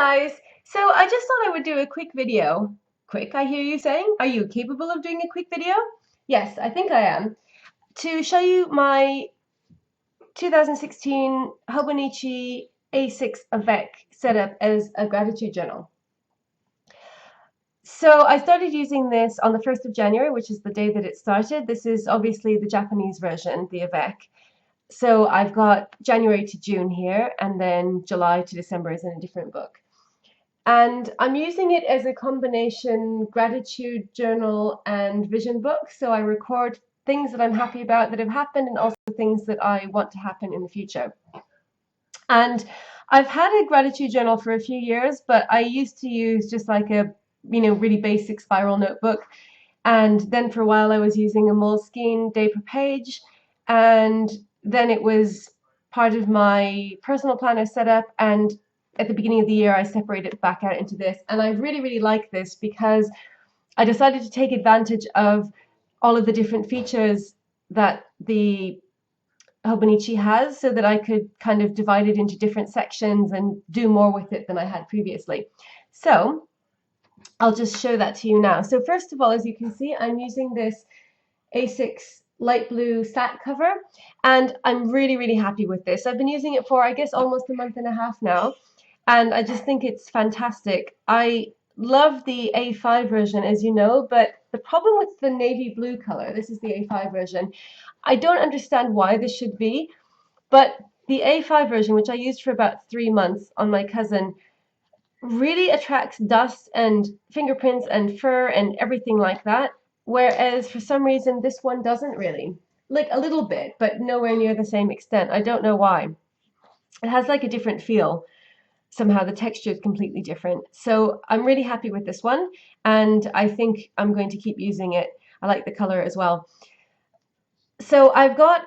guys, so I just thought I would do a quick video. Quick, I hear you saying? Are you capable of doing a quick video? Yes, I think I am. To show you my 2016 Hobonichi A6 Avec setup as a gratitude journal. So I started using this on the 1st of January, which is the day that it started. This is obviously the Japanese version, the Avec. So I've got January to June here, and then July to December is in a different book. And I'm using it as a combination gratitude journal and vision book. So I record things that I'm happy about that have happened and also things that I want to happen in the future. And I've had a gratitude journal for a few years, but I used to use just like a, really basic spiral notebook. And then for a while I was using a Moleskine day per page. And then it was part of my personal planner setup. And at the beginning of the year, I separated it back out into this. And I really, really like this because I decided to take advantage of all of the different features that the Hobonichi has so that I could kind of divide it into different sections and do more with it than I had previously. So I'll just show that to you now. So first of all, as you can see, I'm using this A6 light blue satin cover, and I'm really, really happy with this. I've been using it for, I guess, almost a month and a half now, and I just think it's fantastic. I love the A5 version, as you know, but the problem with the navy blue color, this is the A5 version, I don't understand why this should be, but the A5 version, which I used for about 3 months on my cousin, really attracts dust and fingerprints and fur and everything like that. Whereas for some reason this one doesn't really. Like a little bit, but nowhere near the same extent. I don't know why. It has like a different feel. Somehow the texture is completely different. So I'm really happy with this one, and I think I'm going to keep using it. I like the color as well. So I've got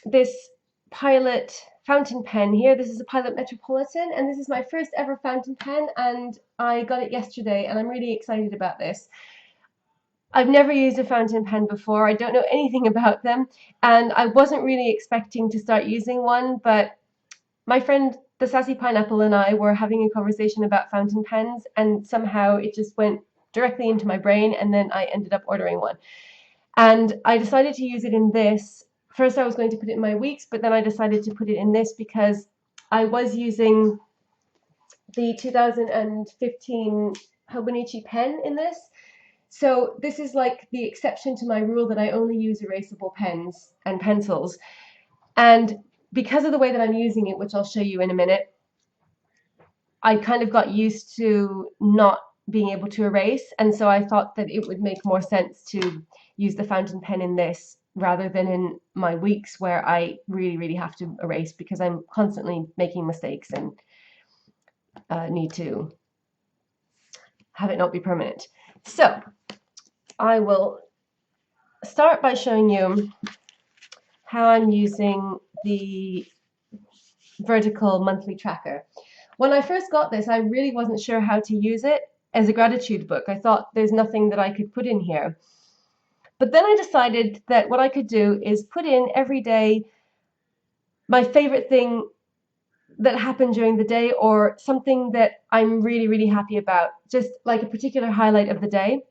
this Pilot fountain pen here. This is a Pilot Metropolitan, and this is my first ever fountain pen, and I got it yesterday, and I'm really excited about this. I've never used a fountain pen before. I don't know anything about them, and I wasn't really expecting to start using one, but my friend the Sassy Pineapple and I were having a conversation about fountain pens, and somehow it just went directly into my brain, and then I ended up ordering one. And I decided to use it in this. First I was going to put it in my weeks, but then I decided to put it in this because I was using the 2015 Hobonichi pen in this. So this is like the exception to my rule that I only use erasable pens and pencils. And because of the way that I'm using it, which I'll show you in a minute, I kind of got used to not being able to erase. And so I thought that it would make more sense to use the fountain pen in this rather than in my weeks where I really, really have to erase because I'm constantly making mistakes and need to have it not be permanent. So I will start by showing you how I'm using the vertical monthly tracker. When I first got this, I really wasn't sure how to use it as a gratitude book. I thought there's nothing that I could put in here. But then I decided that what I could do is put in every day my favorite thing that happened during the day or something that I'm really, really happy about, just like a particular highlight of the day.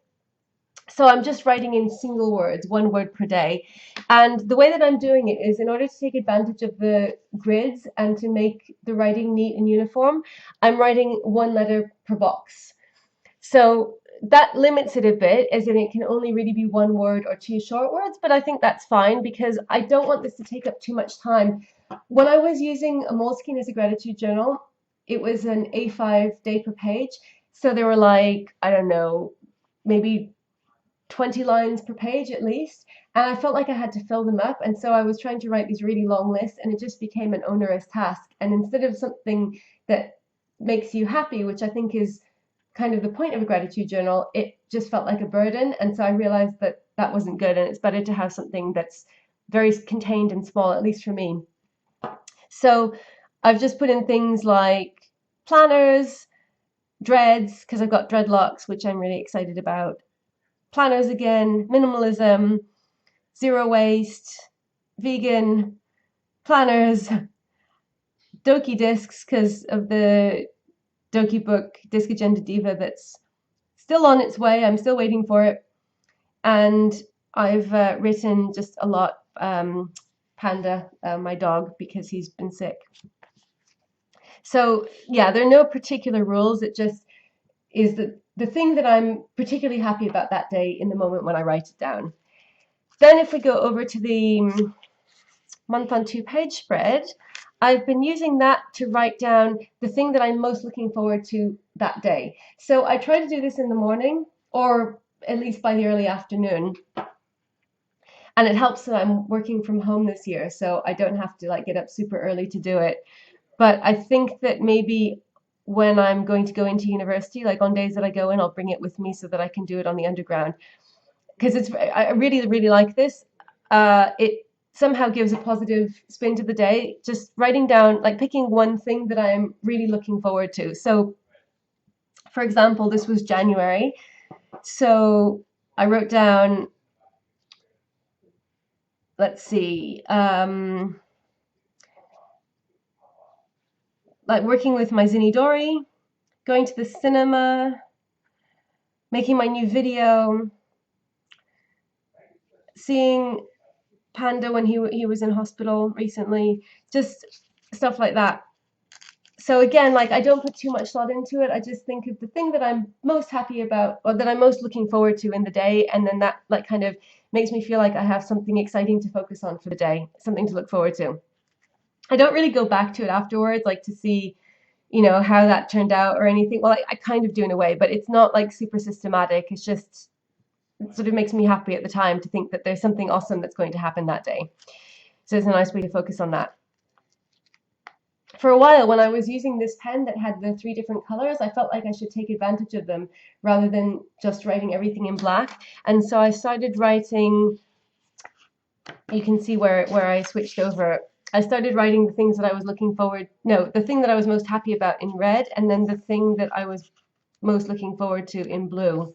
So I'm just writing in single words, 1 word per day. And the way that I'm doing it is in order to take advantage of the grids and to make the writing neat and uniform, I'm writing 1 letter per box. So that limits it a bit, as in it can only really be 1 word or 2 short words, but I think that's fine because I don't want this to take up too much time. When I was using a Moleskine as a gratitude journal, it was an A5 day per page. So there were like, I don't know, maybe 20 lines per page at least, and I felt like I had to fill them up, and so I was trying to write these really long lists, and it just became an onerous task. And instead of something that makes you happy, which I think is kind of the point of a gratitude journal, it just felt like a burden, and so I realized that that wasn't good, and it's better to have something that's very contained and small, at least for me. So I've just put in things like planners, dreads, because I've got dreadlocks, which I'm really excited about, planners again, minimalism, zero waste, vegan, planners, doki discs because of the Doki book, Disc Agenda Diva, that's still on its way. I'm still waiting for it. And I've written just a lot Panda, my dog, because he's been sick. So yeah, there are no particular rules. It just is the thing that I'm particularly happy about that day in the moment when I write it down. Then if we go over to the month on 2-page spread, I've been using that to write down the thing that I'm most looking forward to that day. So I try to do this in the morning, or at least by the early afternoon. And it helps that I'm working from home this year, so I don't have to like get up super early to do it. But I think that maybe when I'm going to go into university, like on days that I go in, I'll bring it with me so that I can do it on the underground. Because I really, really like this. It somehow gives a positive spin to the day, just writing down, like picking one thing that I'm really looking forward to. So, for example, this was January. So I wrote down, let's see, like working with my Zinidori, going to the cinema, making my new video, seeing Panda when he was in hospital recently, just stuff like that. So again, like I don't put too much thought into it. I just think of the thing that I'm most happy about, or that I'm most looking forward to in the day, and then that like kind of makes me feel like I have something exciting to focus on for the day, something to look forward to. I don't really go back to it afterwards, like to see, how that turned out or anything. Well, I kind of do in a way, but it's not like super systematic. It's just it sort of makes me happy at the time to think that there's something awesome that's going to happen that day. So it's a nice way to focus on that. For a while, when I was using this pen that had the 3 different colors, I felt like I should take advantage of them rather than just writing everything in black. And so I started writing, you can see where I switched over. I started writing the things that I was the thing that I was most happy about in red, and then the thing that I was most looking forward to in blue.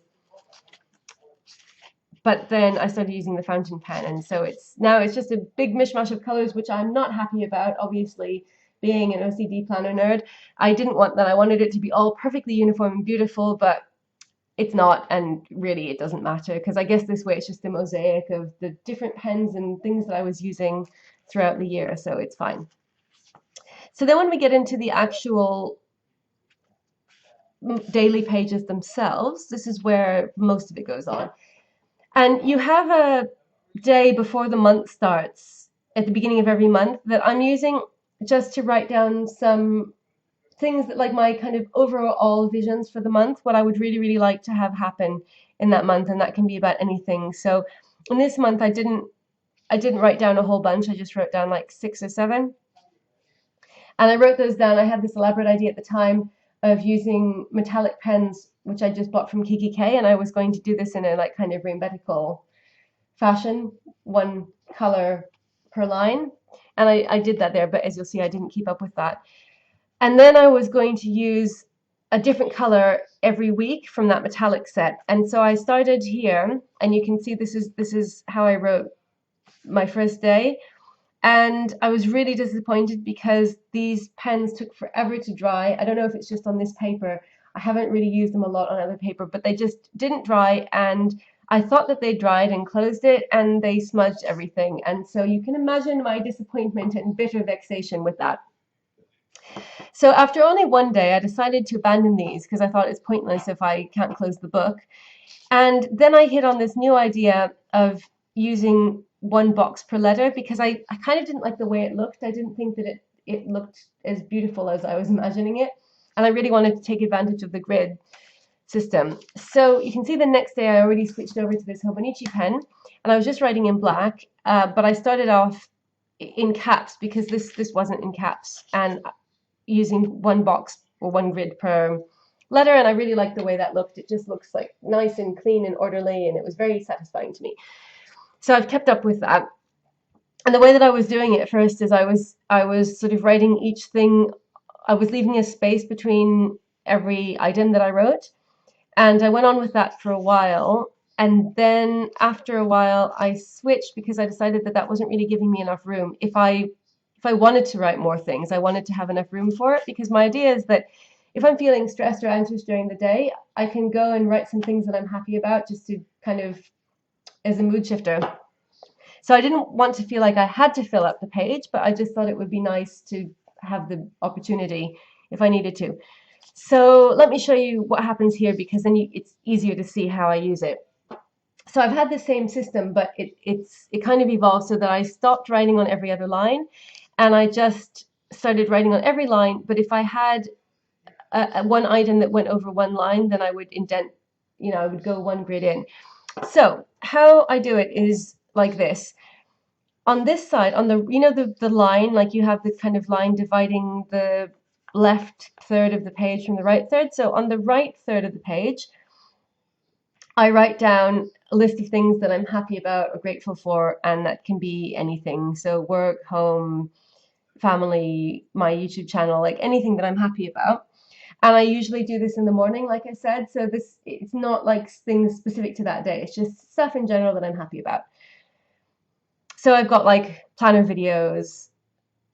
But then I started using the fountain pen, and so it's just a big mishmash of colors, which I'm not happy about, obviously. Being an OCD planner nerd, I didn't want that. I wanted it to be all perfectly uniform and beautiful, but it's not, and really it doesn't matter, because I guess this way it's just a mosaic of the different pens and things that I was using throughout the year, so it's fine. So then when we get into the actual daily pages themselves, this is where most of it goes on. And you have a day before the month starts at the beginning of every month that I'm using just to write down some things that like my kind of overall visions for the month, what I would really, really like to have happen in that month, and that can be about anything. So in this month I didn't write down a whole bunch. I just wrote down like 6 or 7. And I wrote those down. I had this elaborate idea at the time of using metallic pens, which I just bought from Kiki K, and I was going to do this in a like kind of rainbowtical fashion, 1 color per line. And I did that there, but as you'll see, I didn't keep up with that. And then I was going to use a different color every week from that metallic set. And so I started here, and you can see this is how I wrote my first day. And I was really disappointed because these pens took forever to dry. I don't know if it's just on this paper. I haven't really used them a lot on other paper, but they just didn't dry, and I thought that they dried and closed it, and they smudged everything. And so you can imagine my disappointment and bitter vexation with that. So after only 1 day, I decided to abandon these because I thought it's pointless if I can't close the book. And then I hit on this new idea of using 1 box per letter, because I kind of didn't like the way it looked. I didn't think that it looked as beautiful as I was imagining it. And I really wanted to take advantage of the grid system. So you can see the next day I already switched over to this Hobonichi pen, and I was just writing in black, but I started off in caps because this wasn't in caps, and using 1 box or 1 grid per letter, and I really liked the way that looked. It just looks like nice and clean and orderly, and it was very satisfying to me. So I've kept up with that. And the way that I was doing it first is I was sort of writing each thing. I was leaving a space between every item that I wrote, and I went on with that for a while. And then after a while I switched because I decided that that wasn't really giving me enough room. If I wanted to write more things, I wanted to have enough room for it, because my idea is that if I'm feeling stressed or anxious during the day, I can go and write some things that I'm happy about just to kind of as a mood shifter. So I didn't want to feel like I had to fill up the page, but I just thought it would be nice to have the opportunity if I needed to. So let me show you what happens here, because then it's easier to see how I use it. So I've had the same system, but it kind of evolved so that I stopped writing on every other line, and I just started writing on every line. But if I had one item that went over one line, then I would indent, I would go one grid in. So how I do it is like this. On this side, on the line, like you have the kind of line dividing the left third of the page from the right third. So on the right third of the page, I write down a list of things that I'm happy about or grateful for, and that can be anything. So work, home, family, my YouTube channel, like anything that I'm happy about. And I usually do this in the morning, like I said. So it's not like things specific to that day. It's just stuff in general that I'm happy about. So I've got like planner videos,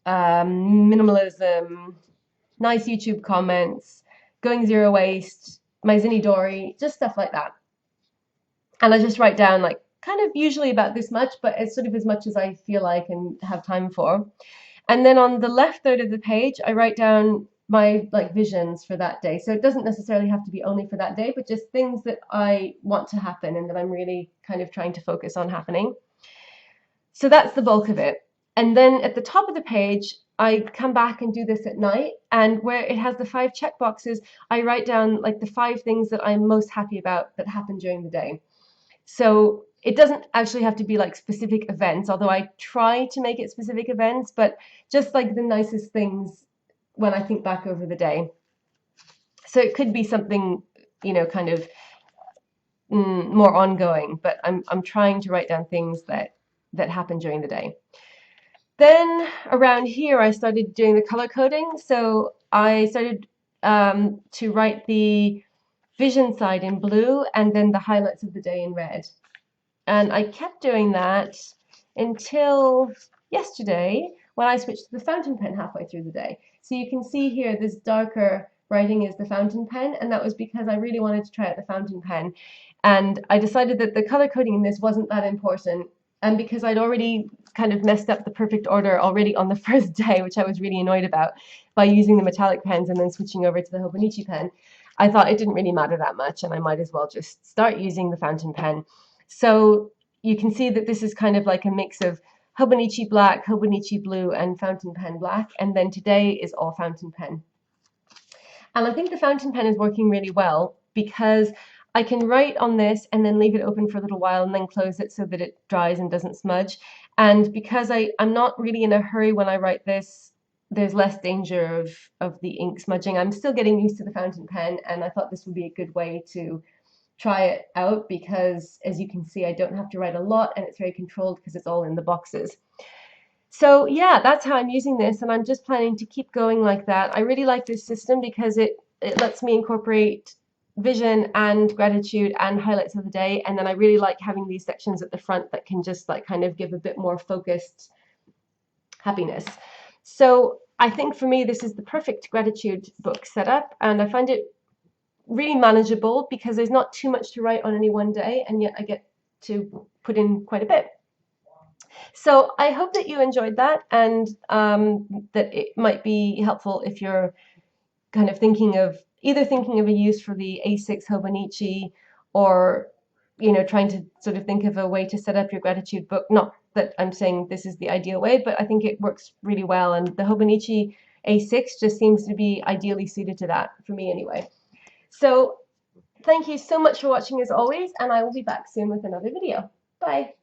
minimalism, nice YouTube comments, going zero waste, my Zinni Dory, just stuff like that. And I just write down like kind of usually about this much, but it's sort of as much as I feel like and have time for. And then on the left third of the page, I write down my like visions for that day. So it doesn't necessarily have to be only for that day, but just things that I want to happen and that I'm really kind of trying to focus on happening. So that's the bulk of it. And then at the top of the page, I come back and do this at night, and where it has the 5 check boxes, I write down like the 5 things that I'm most happy about that happen during the day. So it doesn't actually have to be like specific events, although I try to make it specific events, but just like the nicest things when I think back over the day. So it could be something, kind of more ongoing, but I'm trying to write down things that happen during the day. Then around here, I started doing the color coding. So I started to write the vision side in blue and then the highlights of the day in red. And I kept doing that until yesterday when I switched to the fountain pen halfway through the day. So you can see here this darker writing is the fountain pen, and that was because I really wanted to try out the fountain pen. And I decided that the color coding in this wasn't that important. And because I'd already kind of messed up the perfect order already on the first day, which I was really annoyed about, by using the metallic pens and then switching over to the Hobonichi pen, I thought it didn't really matter that much, and I might as well just start using the fountain pen. So you can see that this is kind of like a mix of Hobonichi black, Hobonichi blue, and fountain pen black, and then today is all fountain pen. And I think the fountain pen is working really well because I can write on this and then leave it open for a little while and then close it so that it dries and doesn't smudge. And because I'm not really in a hurry when I write this, there's less danger of the ink smudging. I'm still getting used to the fountain pen, and I thought this would be a good way to try it out because, as you can see, I don't have to write a lot and it's very controlled because it's all in the boxes. So yeah, that's how I'm using this, and I'm just planning to keep going like that. I really like this system because it lets me incorporate vision and gratitude and highlights of the day, and then I really like having these sections at the front that can just like kind of give a bit more focused happiness. So I think for me this is the perfect gratitude book setup, and I find it really manageable because there's not too much to write on any one day, and yet I get to put in quite a bit. So I hope that you enjoyed that, and that it might be helpful if you're kind of thinking of a use for the A6 Hobonichi, or trying to sort of think of a way to set up your gratitude book. Not that I'm saying this is the ideal way, but I think it works really well, and the Hobonichi A6 just seems to be ideally suited to that, for me anyway. So thank you so much for watching as always, and I will be back soon with another video. Bye.